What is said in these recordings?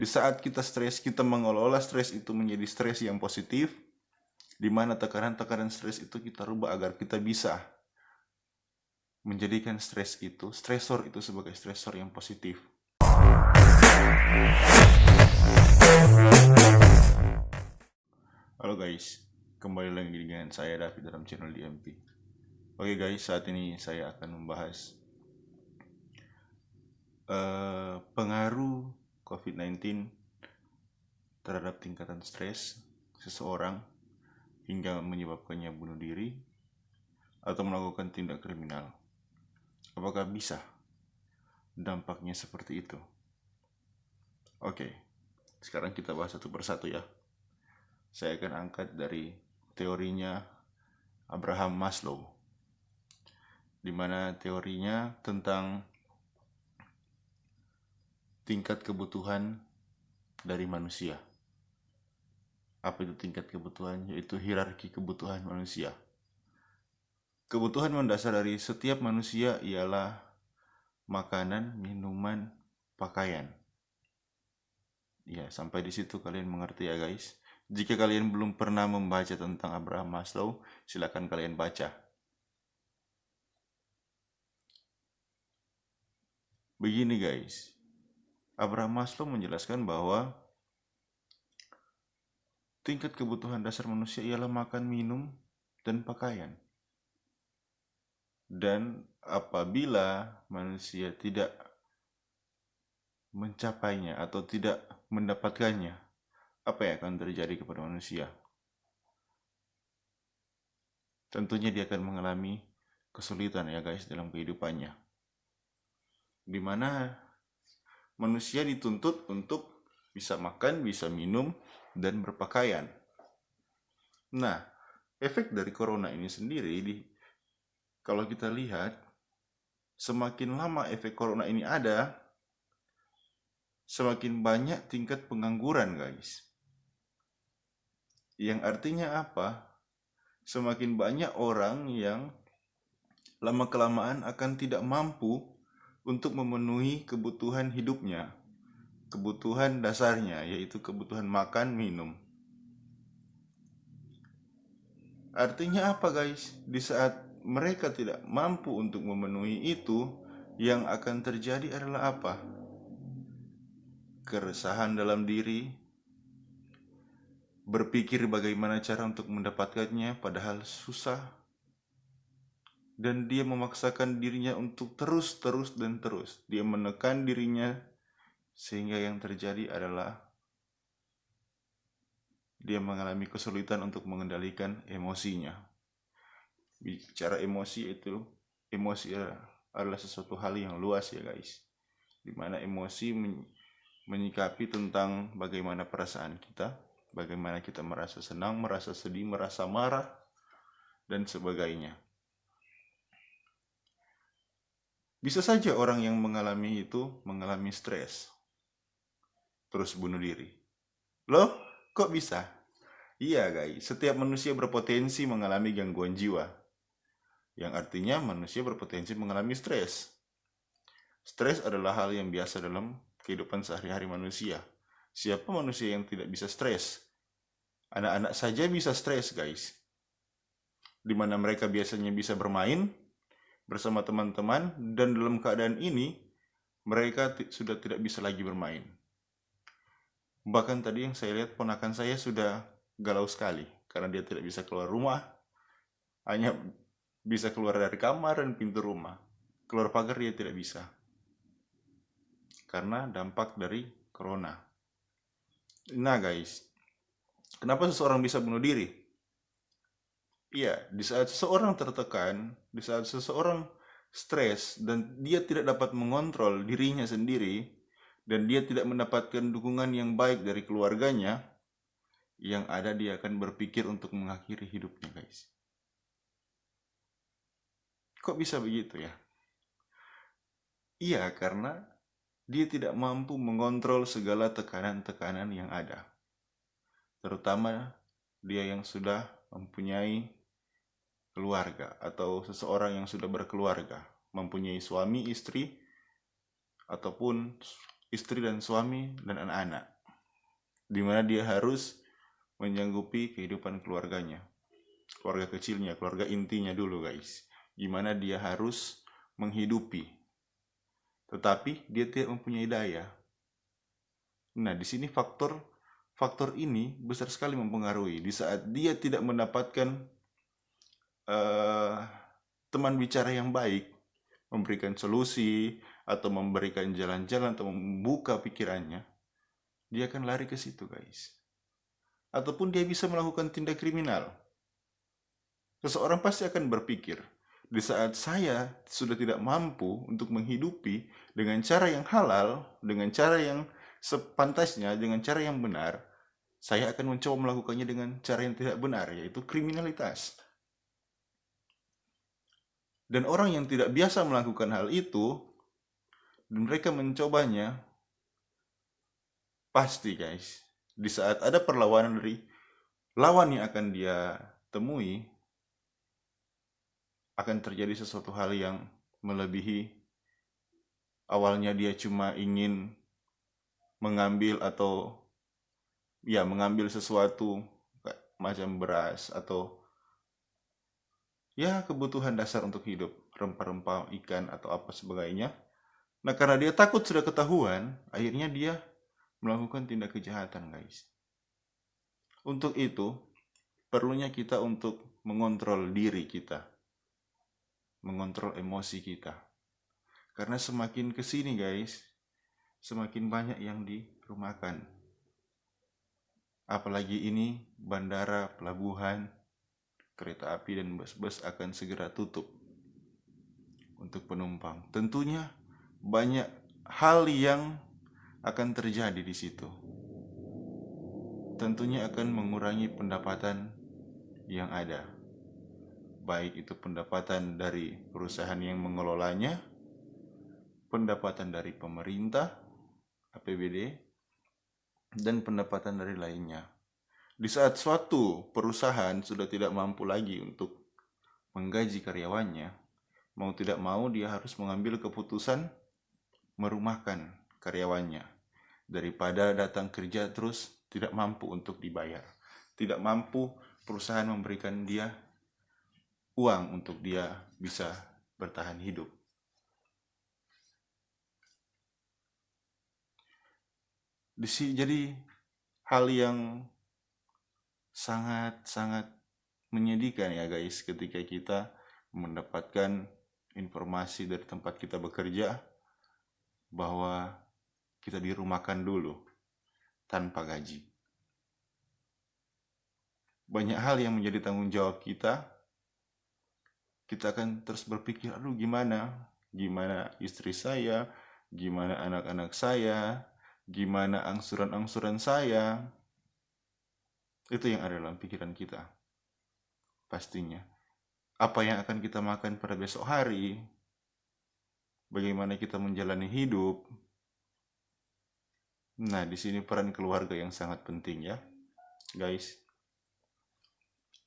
Di saat kita stres, kita mengelola stres itu menjadi stres yang positif, di mana tekanan-tekanan stres itu kita rubah agar kita bisa menjadikan stresor itu sebagai stresor yang positif. Halo guys, kembali lagi dengan saya David dalam channel DMP. Oke guys, saat ini saya akan membahas pengaruh COVID-19 terhadap tingkatan stres seseorang hingga menyebabkannya bunuh diri atau melakukan tindak kriminal. Apakah bisa dampaknya seperti itu? Oke, sekarang kita bahas satu persatu ya. Saya akan angkat dari teorinya Abraham Maslow, di mana teorinya tentang tingkat kebutuhan dari manusia. Apa itu tingkat kebutuhan? Yaitu hierarki kebutuhan manusia. Kebutuhan mendasar dari setiap manusia ialah makanan, minuman, pakaian. Ya, sampai di situ kalian mengerti ya guys. Jika kalian belum pernah membaca tentang Abraham Maslow, silakan kalian baca. Begini guys, Abraham Maslow menjelaskan bahwa tingkat kebutuhan dasar manusia ialah makan, minum, dan pakaian. Dan apabila manusia tidak mencapainya atau tidak mendapatkannya, apa yang akan terjadi kepada manusia? Tentunya dia akan mengalami kesulitan ya guys dalam kehidupannya, di mana manusia dituntut untuk bisa makan, bisa minum, dan berpakaian. Nah, efek dari corona ini sendiri, kalau kita lihat, semakin lama efek corona ini ada, semakin banyak tingkat pengangguran guys. Yang artinya apa? Semakin banyak orang yang lama-kelamaan akan tidak mampu untuk memenuhi kebutuhan hidupnya, kebutuhan dasarnya, yaitu kebutuhan makan, minum. Artinya apa guys? Di saat mereka tidak mampu untuk memenuhi itu, yang akan terjadi adalah apa? Keresahan dalam diri, berpikir bagaimana cara untuk mendapatkannya padahal susah, dan dia memaksakan dirinya untuk terus. Dia menekan dirinya sehingga yang terjadi adalah dia mengalami kesulitan untuk mengendalikan emosinya. Bicara emosi itu, emosi adalah sesuatu hal yang luas ya guys, dimana emosi menyikapi tentang bagaimana perasaan kita, bagaimana kita merasa senang, merasa sedih, merasa marah, dan sebagainya. Bisa saja orang yang mengalami itu mengalami stres, terus bunuh diri. Loh, kok bisa? Iya guys, setiap manusia berpotensi mengalami gangguan jiwa, yang artinya manusia berpotensi mengalami stres. Stres adalah hal yang biasa dalam kehidupan sehari-hari manusia. Siapa manusia yang tidak bisa stres? Anak-anak saja bisa stres guys, dimana mereka biasanya bisa bermain bersama teman-teman, dan dalam keadaan ini mereka sudah tidak bisa lagi bermain. Bahkan tadi yang saya lihat, ponakan saya sudah galau sekali karena dia tidak bisa keluar rumah, hanya bisa keluar dari kamar dan pintu rumah. Keluar pagar dia tidak bisa karena dampak dari corona. Nah guys, kenapa seseorang bisa bunuh diri? Iya, di saat seseorang tertekan, di saat seseorang stres dan dia tidak dapat mengontrol dirinya sendiri, dan dia tidak mendapatkan dukungan yang baik dari keluarganya, yang ada dia akan berpikir untuk mengakhiri hidupnya guys. Kok bisa begitu ya? Iya, karena dia tidak mampu mengontrol segala tekanan-tekanan yang ada. Terutama dia yang sudah mempunyai keluarga atau seseorang yang sudah berkeluarga, mempunyai suami, istri, ataupun istri dan suami dan anak-anak. di mana dia harus menyanggupi kehidupan keluarganya, keluarga kecilnya, keluarga intinya dulu guys. Gimana dia harus menghidupi, tetapi dia tidak mempunyai daya. Nah, di sini faktor ini besar sekali mempengaruhi. Di saat dia tidak mendapatkan teman bicara yang baik, memberikan solusi atau memberikan jalan-jalan atau membuka pikirannya, dia akan lari ke situ guys. Ataupun dia bisa melakukan tindak kriminal. Seseorang pasti akan berpikir, di saat saya sudah tidak mampu untuk menghidupi dengan cara yang halal, dengan cara yang sepantasnya, dengan cara yang benar, saya akan mencoba melakukannya dengan cara yang tidak benar, yaitu kriminalitas. Dan orang yang tidak biasa melakukan hal itu, dan mereka mencobanya, pasti guys, di saat ada perlawanan dari lawan yang akan dia temui, akan terjadi sesuatu hal yang melebihi. Awalnya dia cuma ingin mengambil atau mengambil sesuatu macam beras atau kebutuhan dasar untuk hidup, rempah-rempah, ikan atau apa sebagainya. Nah, karena dia takut sudah ketahuan, akhirnya dia melakukan tindak kejahatan guys. Untuk itu perlunya kita untuk mengontrol diri kita, mengontrol emosi kita. Karena semakin kesini guys, semakin banyak yang dirumahkan. Apalagi ini bandara, pelabuhan, kereta api dan bus-bus akan segera tutup untuk penumpang. Tentunya banyak hal yang akan terjadi di situ. Tentunya akan mengurangi pendapatan yang ada. Baik itu pendapatan dari perusahaan yang mengelolanya, pendapatan dari pemerintah, APBD, dan pendapatan dari lainnya. Di saat suatu perusahaan sudah tidak mampu lagi untuk menggaji karyawannya, mau tidak mau dia harus mengambil keputusan merumahkan karyawannya daripada datang kerja terus tidak mampu untuk dibayar. Tidak mampu perusahaan memberikan dia uang untuk dia bisa bertahan hidup. Jadi hal yang sangat-sangat menyedihkan ya guys, ketika kita mendapatkan informasi dari tempat kita bekerja bahwa kita dirumahkan dulu tanpa gaji. Banyak hal yang menjadi tanggung jawab kita. Kita akan terus berpikir, aduh gimana istri saya, gimana anak-anak saya, gimana angsuran-angsuran saya. Itu yang ada dalam pikiran kita. Pastinya. Apa yang akan kita makan pada besok hari? Bagaimana kita menjalani hidup? Nah, di sini peran keluarga yang sangat penting ya, guys.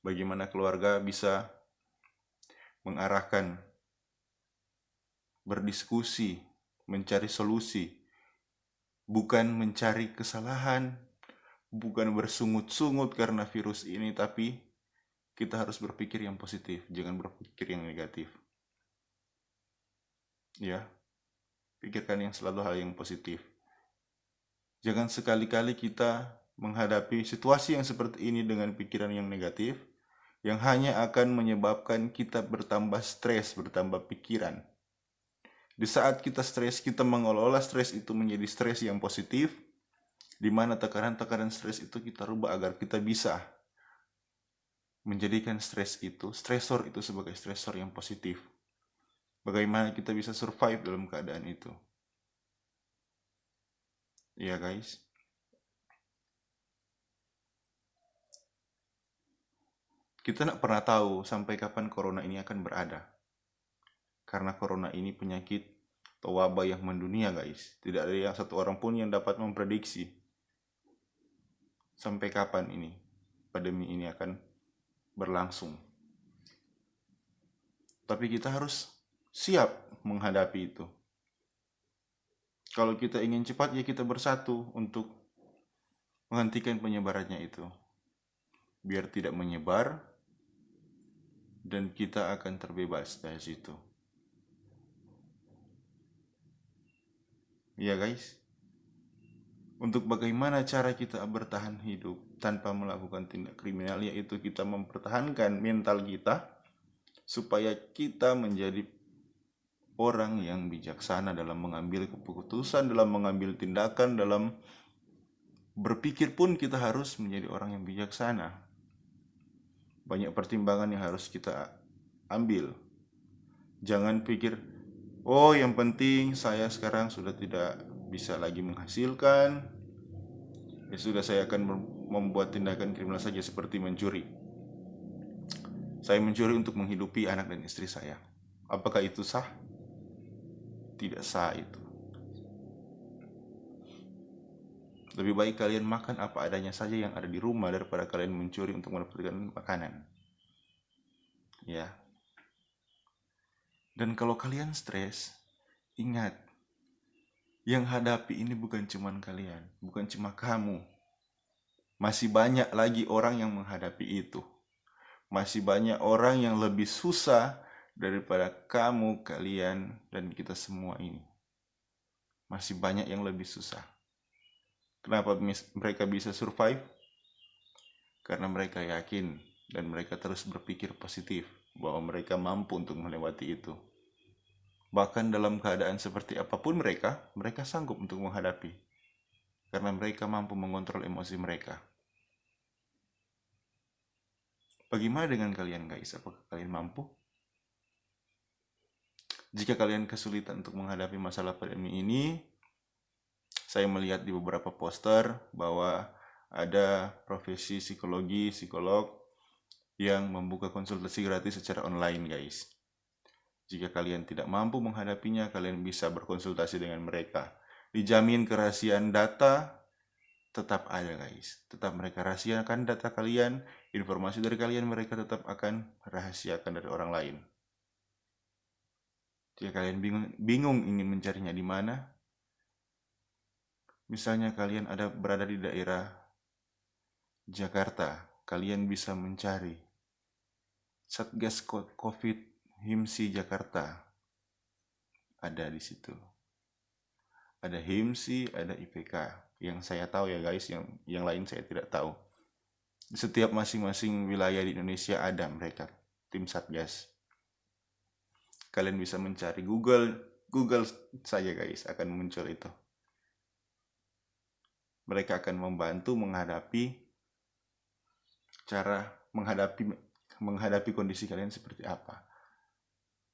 Bagaimana keluarga bisa mengarahkan, berdiskusi, mencari solusi, bukan mencari kesalahan, bukan bersungut-sungut karena virus ini, tapi kita harus berpikir yang positif, jangan berpikir yang negatif. Ya, pikirkan yang selalu hal yang positif. Jangan sekali-kali kita menghadapi situasi yang seperti ini dengan pikiran yang negatif, yang hanya akan menyebabkan kita bertambah stres, bertambah pikiran. Di saat kita stres, kita mengelola stres itu menjadi stres yang positif, di mana tekanan-tekanan stres itu kita rubah agar kita bisa menjadikan stresor itu sebagai stresor yang positif. Bagaimana kita bisa survive dalam keadaan itu. Ya guys. Kita tidak pernah tahu sampai kapan corona ini akan berada. Karena corona ini penyakit atau wabah yang mendunia guys. Tidak ada yang satu orang pun yang dapat memprediksi sampai kapan ini pandemi ini akan berlangsung. Tapi kita harus siap menghadapi itu. Kalau kita ingin cepat ya kita bersatu untuk menghentikan penyebarannya itu, biar tidak menyebar dan kita akan terbebas dari situ. Ya guys, untuk bagaimana cara kita bertahan hidup tanpa melakukan tindak kriminal, yaitu kita mempertahankan mental kita supaya kita menjadi orang yang bijaksana dalam mengambil keputusan, dalam mengambil tindakan, dalam berpikir pun kita harus menjadi orang yang bijaksana. Banyak pertimbangan yang harus kita ambil. Jangan pikir, oh yang penting saya sekarang sudah tidak bisa lagi menghasilkan, ya sudah saya akan membuat tindakan kriminal saja seperti mencuri. Saya mencuri untuk menghidupi anak dan istri saya. Apakah itu sah? Tidak sah itu. Lebih baik kalian makan apa adanya saja yang ada di rumah daripada kalian mencuri untuk mendapatkan makanan. Ya. Dan kalau kalian stres, ingat, yang hadapi ini bukan cuma kalian, bukan cuma kamu. Masih banyak lagi orang yang menghadapi itu. Masih banyak orang yang lebih susah daripada kamu, kalian, dan kita semua ini. Masih banyak yang lebih susah. Kenapa mereka bisa survive? Karena mereka yakin dan mereka terus berpikir positif bahwa mereka mampu untuk melewati itu. Bahkan dalam keadaan seperti apapun mereka sanggup untuk menghadapi. Karena mereka mampu mengontrol emosi mereka. Bagaimana dengan kalian guys? Apakah kalian mampu? Jika kalian kesulitan untuk menghadapi masalah pandemi ini, saya melihat di beberapa poster bahwa ada profesi psikolog yang membuka konsultasi gratis secara online guys. Jika kalian tidak mampu menghadapinya, kalian bisa berkonsultasi dengan mereka. Dijamin kerahasiaan data tetap ada guys. Tetap mereka rahasiakan data kalian, informasi dari kalian mereka tetap akan rahasiakan dari orang lain. Jika kalian bingung ingin mencarinya di mana, misalnya kalian berada di daerah Jakarta, kalian bisa mencari Satgas COVID HIMSI Jakarta. Ada di situ. Ada HIMSI, ada IPK. Yang saya tahu ya guys, yang lain saya tidak tahu. Di setiap masing-masing wilayah di Indonesia ada mereka, tim Satgas. Kalian bisa mencari Google saja guys, akan muncul itu. Mereka akan membantu menghadapi kondisi kalian seperti apa.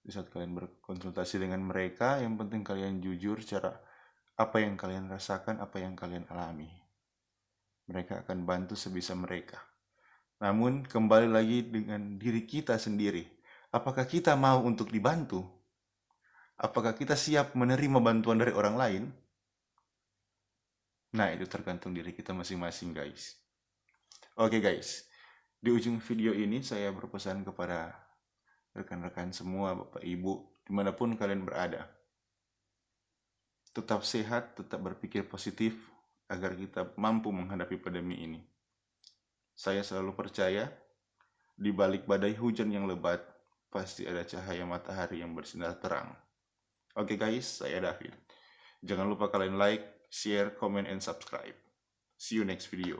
Di saat kalian berkonsultasi dengan mereka, yang penting kalian jujur cara apa yang kalian rasakan, apa yang kalian alami. Mereka akan bantu sebisa mereka. Namun kembali lagi dengan diri kita sendiri. Apakah kita mau untuk dibantu? Apakah kita siap menerima bantuan dari orang lain? Nah, itu tergantung diri kita masing-masing guys. Oke guys, di ujung video ini saya berpesan kepada rekan-rekan semua, Bapak Ibu, dimanapun kalian berada. Tetap sehat, tetap berpikir positif, agar kita mampu menghadapi pandemi ini. Saya selalu percaya, di balik badai hujan yang lebat, pasti ada cahaya matahari yang bersinar terang. Oke guys, saya David. Jangan lupa kalian like, share, comment, and subscribe. See you next video.